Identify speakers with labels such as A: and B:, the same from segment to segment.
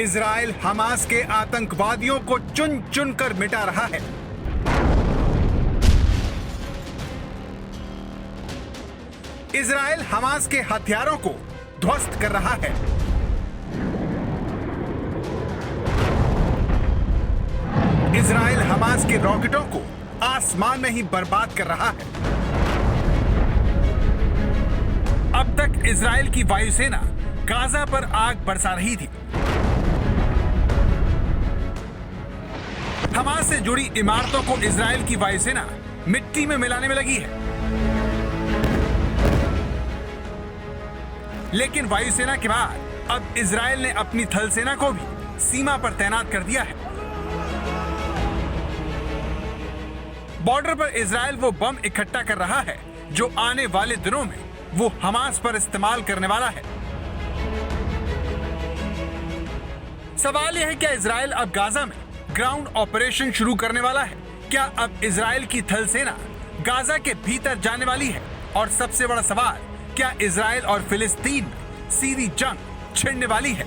A: Israel Hamas के आतंकवादियों को चुन चुन कर मिटा रहा है। इजराइल हमास के हथियारों को ध्वस्त कर रहा है। इजराइल हमास के रॉकेटों को आसमान में ही बर्बाद कर रहा है। अब तक इजराइल की वायुसेना गाजा पर आग बरसा रही थी। हमास से जुड़ी इमारतों को इजराइल की वायुसेना मिट्टी में मिलाने में लगी है। लेकिन वायुसेना के बाद अब इजराइल ने अपनी थल सेना को भी सीमा पर तैनात कर दिया है। बॉर्डर पर इजराइल वो बम इकट्ठा कर रहा है जो आने वाले दिनों में वो हमास पर इस्तेमाल करने वाला है। सवाल यह है, क्या इजराइल अब गाजा में ग्राउंड ऑपरेशन शुरू करने वाला है? क्या अब इजराइल की थल सेना गाजा के भीतर जाने वाली है? और सबसे बड़ा सवाल, क्या इजराइल और फिलिस्तीन में सीधी जंग छिड़ने वाली है?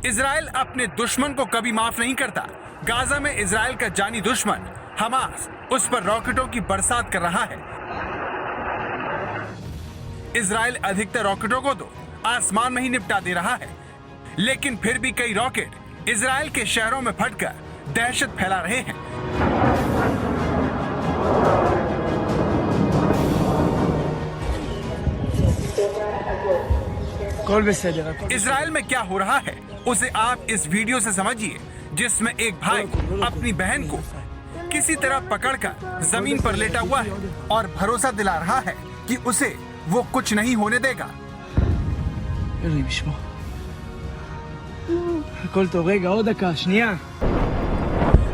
A: इजराइल अपने दुश्मन को कभी माफ नहीं करता। गाजा में इजराइल का जानी दुश्मन हमास उस पर रॉकेटों की बरसात कर रहा है। इजराइल अधिकतर रॉकेटों को तो आसमान में ही निपटा दे रहा है, लेकिन फिर भी कई रॉकेट इजराइल के शहरों में फटकर दहशत फैला रहे हैं। इजराइल में क्या हो रहा है उसे आप इस वीडियो से समझिए, जिसमें एक भाई अपनी बहन को किसी तरह पकड़कर जमीन पर लेटा हुआ है और भरोसा दिला रहा है कि उसे वो कुछ नहीं होने देगा।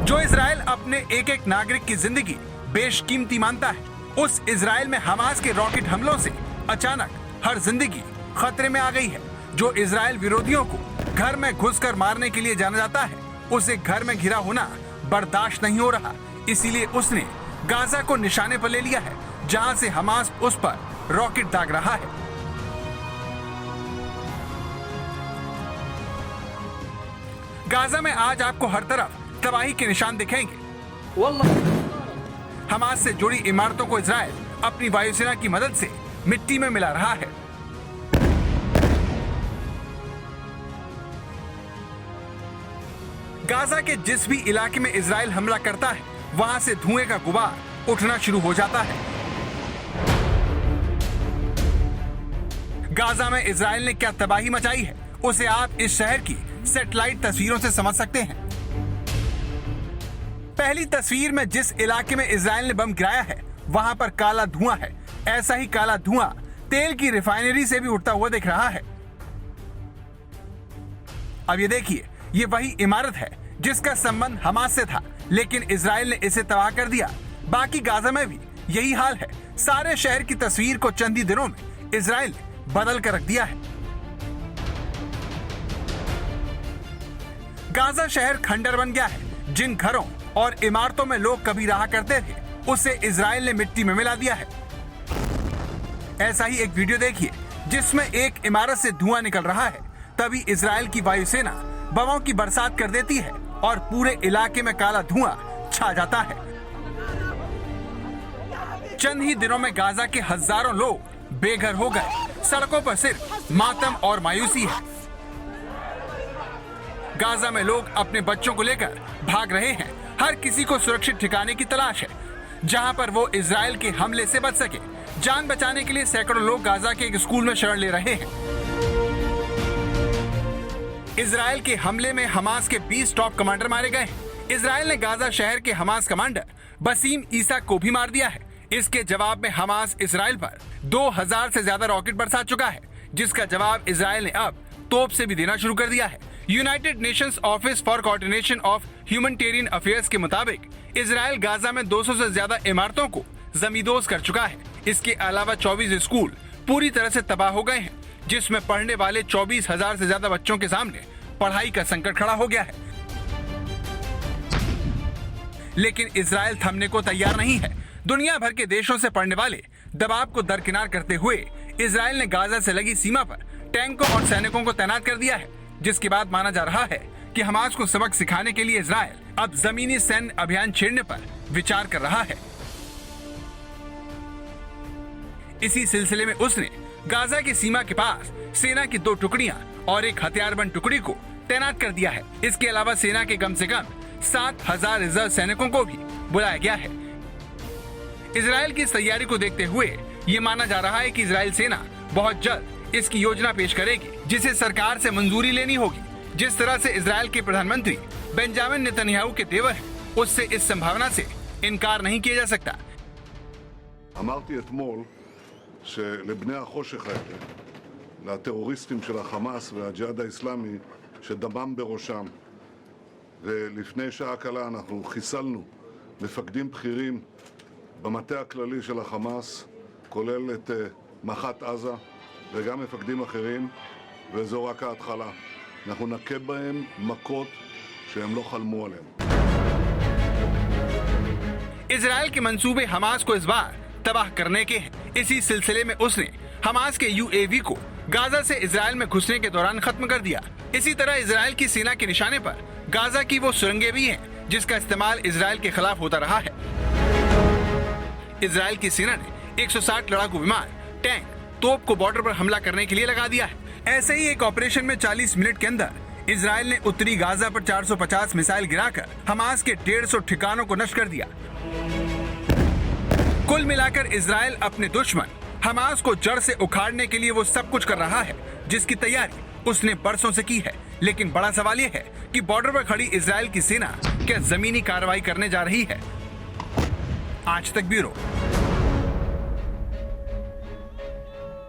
A: जो इजराइल अपने एक एक नागरिक की जिंदगी बेशकीमती मानता है, उस इजराइल में हमास के रॉकेट हमलों से अचानक हर जिंदगी खतरे में आ गई है। जो इजराइल विरोधियों को घर में घुसकर मारने के लिए जाना जाता है, उसे घर में घिरा होना बर्दाश्त नहीं हो रहा। इसीलिए उसने गाजा को निशाने पर ले लिया है, जहां से हमास उस पर रॉकेट दाग रहा है। गाजा में आज आपको हर तरफ तबाही के निशान दिखेंगे। हमास से जुड़ी इमारतों को इजराइल अपनी वायुसेना की मदद से मिट्टी में मिला रहा है। गाजा के जिस भी इलाके में इजराइल हमला करता है, वहां से धुएं का गुबार उठना शुरू हो जाता है। गाजा में इजराइल ने क्या तबाही मचाई है, उसे आप इस शहर की सैटेलाइट तस्वीरों से समझ सकते हैं। पहली तस्वीर में जिस इलाके में इजराइल ने बम गिराया है, वहां पर काला धुआं है। ऐसा ही काला धुआं तेल की रिफाइनरी से भी उठता हुआ दिख रहा है। अब ये देखिए, ये वही इमारत है जिसका संबंध हमास से था, लेकिन इजराइल ने इसे तबाह कर दिया। बाकी गाजा में भी यही हाल है। सारे शहर की तस्वीर को चंद ही दिनों में इजराइल ने बदल कर रख दिया है। गाजा शहर खंडर बन गया है। जिन घरों और इमारतों में लोग कभी रहा करते थे, उसे इजराइल ने मिट्टी में मिला दिया है। ऐसा ही एक वीडियो देखिए, जिसमें एक इमारत से धुआं निकल रहा है। तभी इजराइल की वायुसेना बमों की बरसात कर देती है और पूरे इलाके में काला धुआं छा जाता है। चंद ही दिनों में गाजा के हजारों लोग बेघर हो गए। सड़कों पर सिर्फ मातम और मायूसी है। गाजा में लोग अपने बच्चों को लेकर भाग रहे हैं। हर किसी को सुरक्षित ठिकाने की तलाश है, जहां पर वो इजराइल के हमले से बच सके। जान बचाने के लिए सैकड़ों लोग गाजा के एक स्कूल में शरण ले रहे हैं। इजराइल के हमले में हमास के 20 टॉप कमांडर मारे गए हैं। इजराइल ने गाजा शहर के हमास कमांडर बसीम ईसा को भी मार दिया है। इसके जवाब में हमास इजराइल पर 2000 से ज्यादा रॉकेट बरसा चुका है, जिसका जवाब इजराइल ने अब तोप से भी देना शुरू कर दिया है। United Nations office for coordination of humanitarian affairs के मुताबिक इजराइल गाजा में 200 से ज्यादा इमारतों को जमींदोज कर चुका है। इसके अलावा 24 स्कूल पूरी तरह से तबाह हो गए हैं, जिसमें पढ़ने वाले 24,000 से ज्यादा बच्चों के सामने पढ़ाई का संकट खड़ा हो गया है। लेकिन इजराइल थमने को तैयार नहीं है। दुनिया भर के देशों से पढ़ने वाले दबाव को दरकिनार करते हुए इजराइल ने गाजा से लगी सीमा पर टैंकों और सैनिकों को तैनात कर दिया है, जिसके बाद माना जा रहा है कि हमास को सबक सिखाने के लिए इजराइल अब जमीनी सैन्य अभियान छेड़ने पर विचार कर रहा है। इसी सिलसिले में उसने गाजा की सीमा के पास सेना की 2 टुकड़ियां और एक हथियारबंद टुकड़ी को तैनात कर दिया है। इसके अलावा सेना के कम से कम 7,000 रिजर्व सैनिकों को भी बुलाया गया है। इजराइल की इस तैयारी को देखते हुए ये माना जा रहा है कि इजराइल सेना बहुत जल्द इसकी योजना पेश करेगी, जिसे सरकार से मंजूरी लेनी होगी। जिस तरह से इजराइल के प्रधानमंत्री बेंजामिन नेतन्याहू के तेवर है, उससे इस संभावना से इनकार नहीं किया जा सकता।
B: אמרתי אתמול שלבני החושך האלה, לטרוריסטים של החמאס והג'יהאד האסלאמי שדמם בראשם, ולפני שעה קלה אנחנו חיסלנו מפקדים בכירים במטה הכללי של החמאס, כולל את מח"ט עזה וגם מפקדים אחרים, וזו רק ההתחלה. אנחנו נכה בהם מכות שהם לא חלמו עליהם.
A: इजराइल के मंसूबे हमास को इस बार तबाह करने के हैं। इसी सिलसिले में उसने हमास के यूएवी को गाजा से इजराइल में घुसने के दौरान खत्म कर दिया। इसी तरह इजराइल की सेना के निशाने पर गाजा की वो सुरंगें भी हैं, जिसका इस्तेमाल इजराइल के खिलाफ होता रहा है। इजराइल की सेना ने 160 लड़ाकू विमान, टैंक, तोप को बॉर्डर पर हमला करने के लिए लगा दिया है। ऐसे ही एक ऑपरेशन में 40 मिनट के अंदर इजराइल ने उत्तरी गाजा पर 450 मिसाइल गिराकर हमास के 150 ठिकानों को नष्ट कर दिया। कुल मिलाकर इजराइल अपने दुश्मन हमास को जड़ से उखाड़ने के लिए वो सब कुछ कर रहा है, जिसकी तैयारी उसने बरसों से की है। लेकिन बड़ा सवाल ये है कि बॉर्डर पर खड़ी इजराइल की सेना क्या जमीनी कार्रवाई करने जा रही है? आज तक ब्यूरो।